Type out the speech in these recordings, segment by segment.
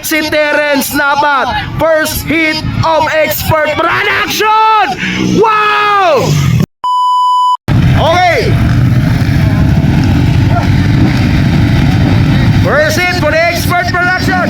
si Terence Napat. First hit of Expert Production! Wow! Okay. First hit for the Expert Production.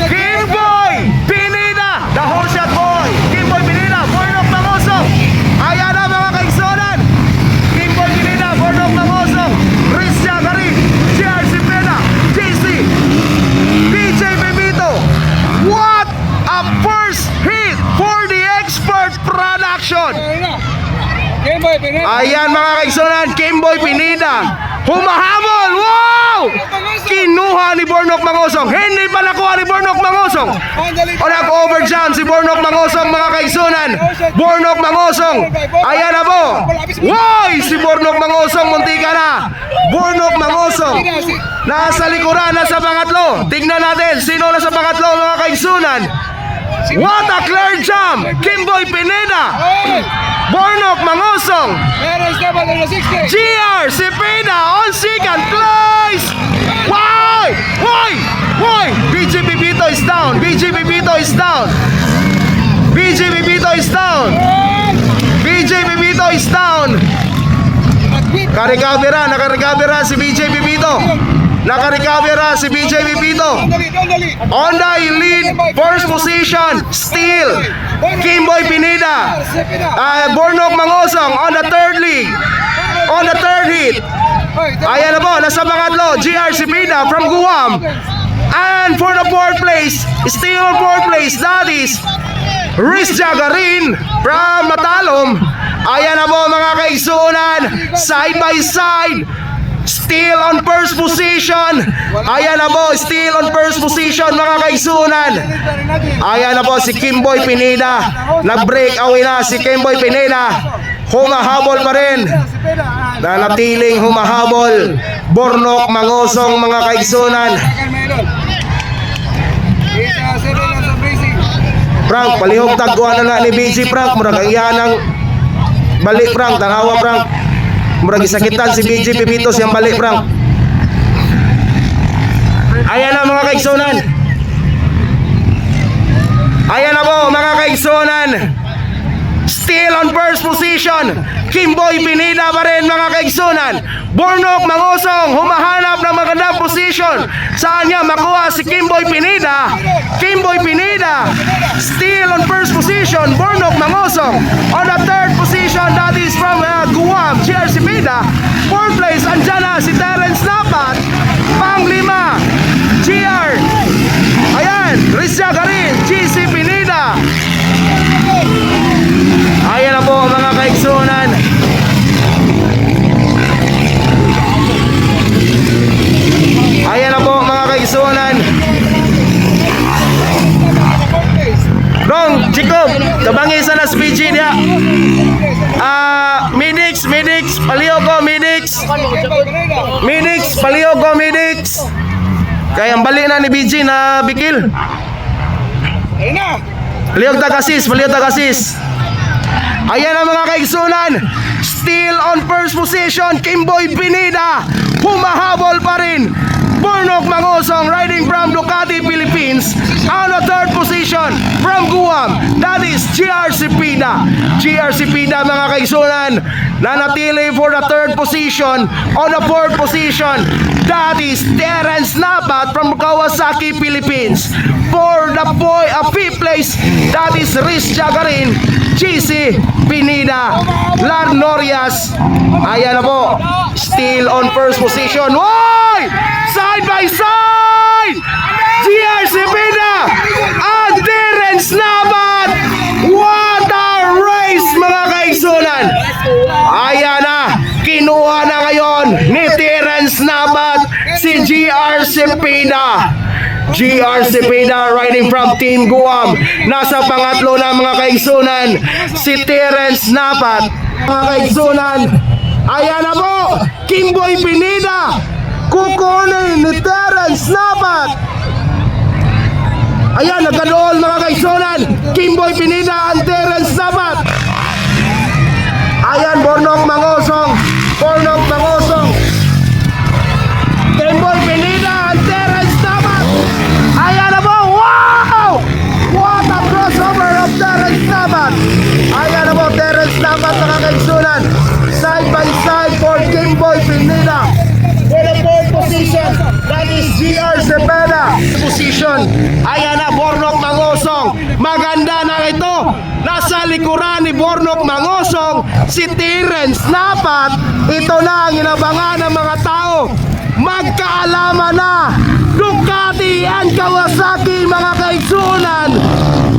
Kimboy Pineda, the whole shot boy. Kimboy Pineda, Bornok Mangosong. Ayan na mga kaigsonan. Kimboy Pineda, Bornok Mangosong, Chris Jagari, JRC Pena, JC, BJ Pepito. What a first hit for the Expert Production. Ayan mga kaigsonan, Kimboy Pineda humahabol. Wow! Kinuha ni Bornok Mangosong. Hindi pa nakuha ni Bornok Mangosong. O nag-overjump si Bornok Mangosong mga kaigsunan. Bornok Mangosong. Ayan na po. Woy! Si Bornok Mangosong muntika na. Bornok Mangosong nasa likuran na sa pangatlo. Tingnan natin sino na sa pangatlo mga kaigsunan. What a clear jump! Kimboy Pineda, Bornok Mangosong, GR Cepeda on second place. Why? Why? Why? BJ Pepito is down. BJ Pepito is down. BJ Pepito is down. BJ Pepito is down. Naka-recovera si BJ Pepito. Naka-recovera si BJ Pepito. On the lead, first position, still Kimboy Pineda. Bornok Mangosong on the third league. On the third hit. Ayan na po, nasa pangatlo, GR Cepeda from Guam. And for the fourth place, still on fourth place, that is Riz Jagarin from Matalom. Ayan na po mga kaigsunan, side by side. Still on first position. Ayan na po, still on first position mga kaigsunan. Ayan na po si Kimboy Pineda. Nag-break away na si Kimboy Pineda. Humahabol pa rin. Nanatiling humahabol Bornok Mangosong mga kaigsunan. Frank, palihog tagkuhan na ni BG Frank. Murag ang iyan ng balik Frank, tanawa Frank. Murag isakitan si BJ Pepito siyang balik Frank. Ayan na mga kaigsunan. Ayan na po mga kaigsunan. Still on first position, Kimboy Pineda pa rin mga kaigsunan. Bornok Mangosong humahanap ng magandang position. Saan niya makuha si Kimboy Pineda? Kimboy Pineda still on first position. Bornok Mangosong on the third position, that is from Guam, GR Cepeda. Fourth place, andyan na si Terence Napat. Panglima, GR. Ayan, Riz Jagarin, GC Pineda. Ayan na po mga kaigsunan. Ayan na po mga kaigsunan. Dong, Jacob, tabangi sa nas PG dia. Medix, paliogo, Medix. Medix, paliogo, Medix. Kaya ang bali na ni BG na bikil. Palihog tagasis, palihog tagasis. Ayan ang mga kaigsunan. Still on first position, Kimboy Pineda. Humahabol pa rin Bornok Mangosong riding from Ducati Philippines. On the third position from Guam, that is GR Cepeda. GR Cepeda mga kaigsunan, nanatili for the third position. On the fourth position, that is Terence Napat from Kawasaki, Philippines. For the fifth place, that is Riz Jagarin, GC Pineda, Larnorias. Ayan na po, still on first position. Why? Side by side, GR Cepeda and Terence Napat. What a race mga kaigsunan. Ayan na, kinuha na ngayon ni Terence Napat si GR Cepeda. GR Cepeda riding from Team Guam. Nasa pangatlo na mga kaigsunan si Terence Napat. Mga kaigsunan, ayan na po, Kimboy Pineda kukunin ni Terence Napat. Ayan, nagkadool mga kaigsunan. Kimboy Pineda and Terence Nabat. Ayan, Bornok Mangosong. Bornok Mangosong. Kimboy Pineda and Terence Nabat. Ayan na po. Wow! What a crossover of Terence Nabat. Ayan na po, Terence Nabat mga kaigsunan. Side by side for Kimboy Pineda. For the fourth position, that is GR Cepeda. Position, ayan na, Bornok Mangosong. Maganda na ito. Nasa likuran ni Bornok Mangosong, si Terence Nabat. Ito na ang inabangan ng mga tao. Magkaalaman na. Ducati and Kawasaki mga kaigsunan.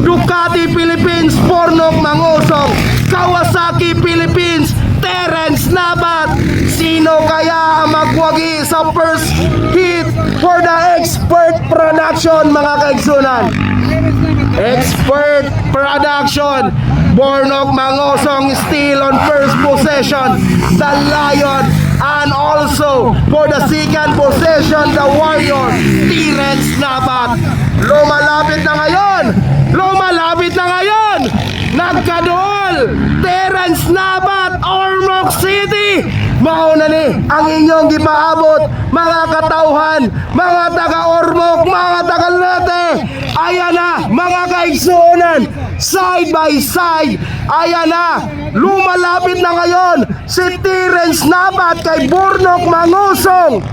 Ducati Philippines, Bornok Mangosong. Kawasaki Philippines, Terence Nabat. Sino kaya ang magwagi sa first hit for the expert production mga kaigsunan? Expert production. Bornok Mangosong still on first possession, the Lion, and also for the second possession, the Warrior, Terence Nabat. Lumalapit na ngayon. Lumalapit na ngayon. Nagkadool, Terence Nabat, Ormoc City. Mauna ni ang inyong gipaabot, mga katauhan, mga taga-Ormoc, mga taga-Leyte. Ayan na, mga kaigsunan, side by side. Ayan na, lumalapit na ngayon si Terence Nabat kay Bornok Mangosong.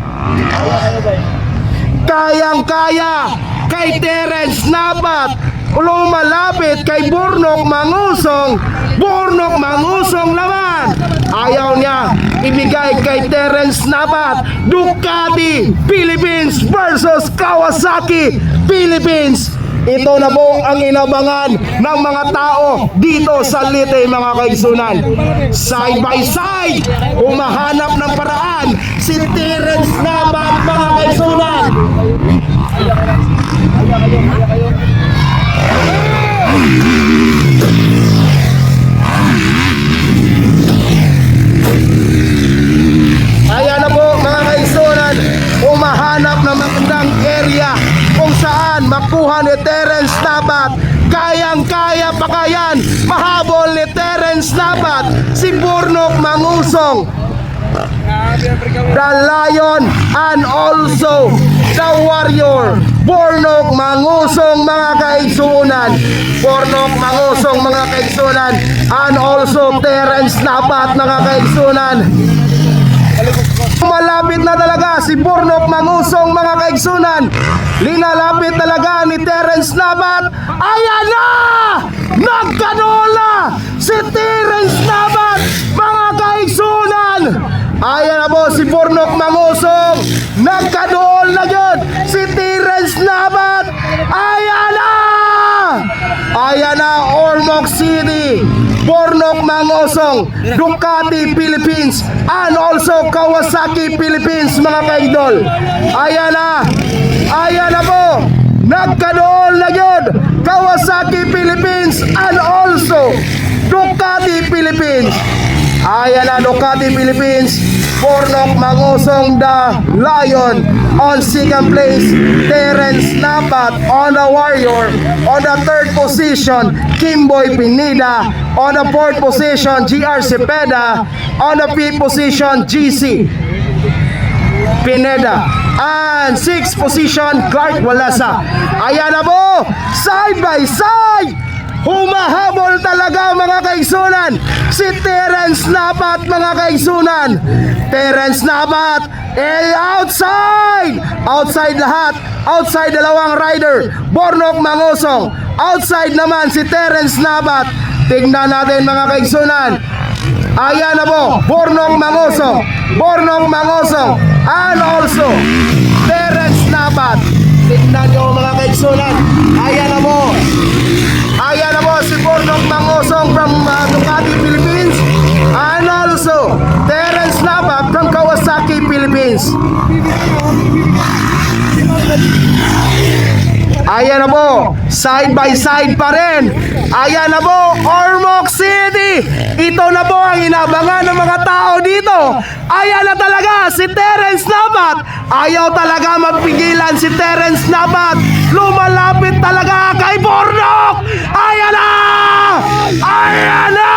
Kayang-kaya kay Terence Nabat. Lumalapit kay Bornok Mangosong. Bornok Mangosong naman ayaw niya ibigay kay Terence Nabat. Ducati Philippines versus Kawasaki Philippines. Ito na po ang inabangan ng mga tao dito sa Leyte mga kaigsunan. Side by side, humahanap ng paraan si Terence Nabat mga kaigsunan. Ayan na po mga kaigsunan, umahanap ng magandang area kung saan makuha ni Terence Nabat. Kayang-kaya pa kayan mahabol ni Terence Nabat si Bornok Mangosong, the Lion, and also the Warrior. Bornok Mangosong mga kaigsunan. Bornok Mangosong mga kaigsunan, and also Terence Nabat mga kaigsunan. Malapit na talaga si Bornok Mangosong mga kaigsunan. Linalapit talaga ni Terence Nabat. Ayan na! Nagkadool na si Terence Nabat mga kaigsunan. Ayan na po si Bornok Mangosong. Nagkadool na yun si Terence Nabat. Ayan na! Ayan na, Ormoc City. Bornok Mangosong, Ducati Philippines, and also Kawasaki Philippines mga kaidol. Ayan na po, nagkadool na yun, Kawasaki Philippines and also Ducati Philippines. Ayan na, Ducati Philippines, Bornok Mangosong, the Lion. On second place, Terence Nabat. On the Warrior. On the third position, Kimboy Pineda. On the fourth position, GR Cepeda. On the fifth position, GC Pineda. And sixth position, Clark Walasa. Ayan na po, side by side. Humahabol talaga mga kaigsunan si Terence Nabat mga kaigsunan. Terence Nabat outside. Outside lahat. Outside dalawang rider, Bornok Mangosong. Outside naman si Terence Nabat. Tingnan natin mga kaigsunan. Ayan na po, Bornok Mangosong. Bornok Mangosong. And also Terence Nabat. Tingnan nyo mga kaigsunan. Ayan na po. Ayan na po si Bornok Mangosong from Ducati Philippines, and also Terence Nabat from Kawasaki Philippines. Ayan na po, side by side pa rin. Ayan na po, Ormoc City. Ito na po ang inabangan ng mga tao dito. Ayan na talaga si Terence Nabat. Ayaw talaga magpigilan si Terence Nabat. Lumalapit talaga kay Bornok. Ayan na! Ayan na!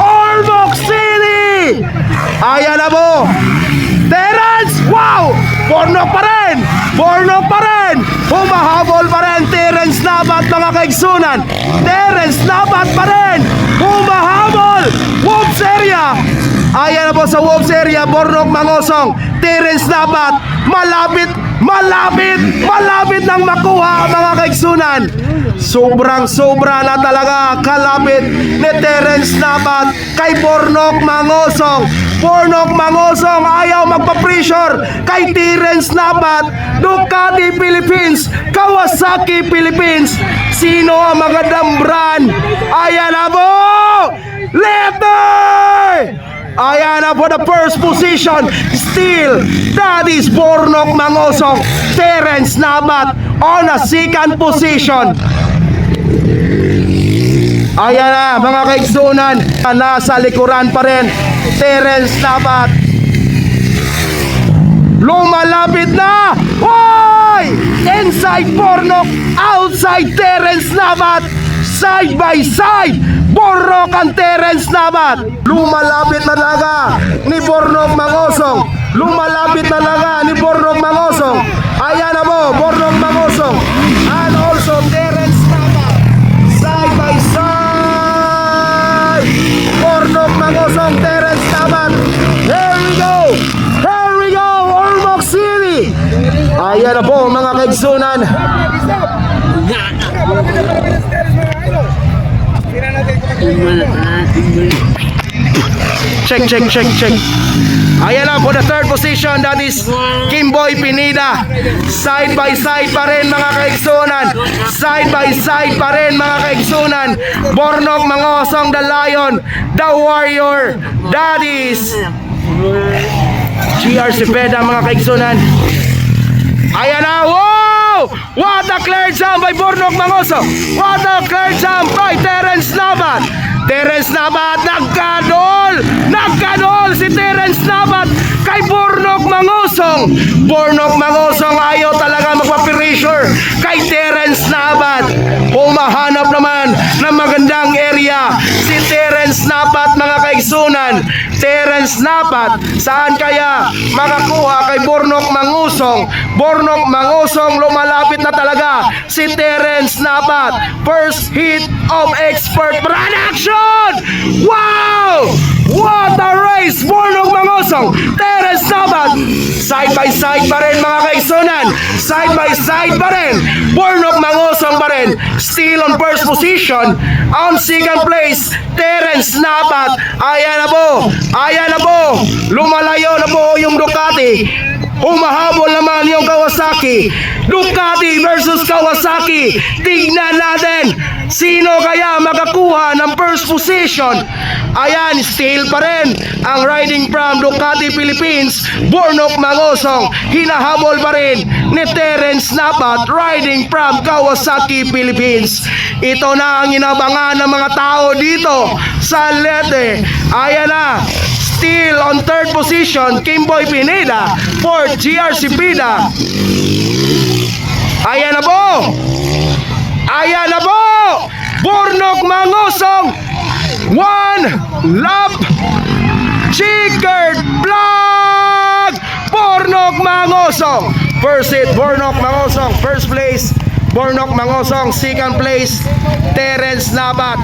Ormoc City! Ayan na po. Terence! Wow! Bornok pa rin! Bornok pa rin! Humahabol pa rin Terence Nabat, mga kaigsunan! Terence Nabat pa rin! Humahabol! Wolves area! Ayan na po sa Wolves area, Bornok Mangosong, Terence Nabat, malapit, malapit, malapit nang makuha, mga kaigsunan! Sobrang sobra na talaga kalapit ni Terence Nabat kay Bornok Mangosong. Bornok Mangosong ayaw magpa-pressure kay Terence Nabat. Ducati Philippines, Kawasaki Philippines. Sino ang magandang brand? Ayan na po! Letter! Ayan na po the first position. Still, that is Bornok Mangosong. Terence Nabat on a second position. Ayan na, mga kaigsunan, nasa likuran pa rin Terence Nabat. Lumalapit na! Hoy! Inside Bornok, outside Terence Nabat. Side by side, Bornok ang Terence Nabat. Lumalapit na talaga ni Bornok Mangosong. Lumalapit na talaga ni Bornok Mangosong. Ayan na po, Bornok Mangosong. And also Terence Nabat. Side by side, Bornok Mangosong, Terence Nabat. Here we go! Here we go, Ormoc City! Ayan na po, mga kaigsunan. Check, check, check, check. Ayan na po the third position, that is Kimboy Pineda. Side by side pa rin, mga kaigsunan. Side by side pa rin, mga kaigsunan. Bornok Mangosong, the Lion, the Warrior. That is GR Cepeda, mga kaigsunan. Ayan na, wow! What a clear jump by Bornok Mangosong. What a clear jump by Terence Nabat. Terence Nabat, nagkadol! Nagkadol si Terence Nabat kay Bornok Mangosong. Bornok Mangosong ayaw talaga magpa-pressure kay Terence Nabat. Humahanap naman ng magandang area si Terence Nabat, mga kaigsunan. Terence Nabat, saan kaya makakuha kay Bornok Mangosong? Bornok Mangosong, lumalapit na talaga si Terence Nabat. First hit of Expert Production! Wow! What a race! Bornok Mangosong, Terence Nabat. Side by side pa rin, mga kaigsunan. Side by side pa rin. Bornok Mangosong pa rin. Still on first position. On second place, Terence Nabat. Ayan na po. Ayan na po. Lumalayo na po yung Ducati. Humahabol naman yung Kawasaki. Ducati versus Kawasaki. Tignan natin sino kaya makakuha ng first position. Ayan, still pa rin ang riding from Ducati Philippines, Bornok Mangosong. Hinahabol pa rin ni Terence Nabat, riding from Kawasaki Philippines. Ito na ang inabangan ng mga tao dito sa Leyte. Ayan na. Still on third position, Kimboy Pineda. Fourth, GR Cepeda. Ayan na po. Ayan na po. Bornok Mangosong. One lap. Checkered flag. Bornok Mangosong. First hit, Bornok Mangosong. First place, Bornok Mangosong. Second place, Terence Nabat.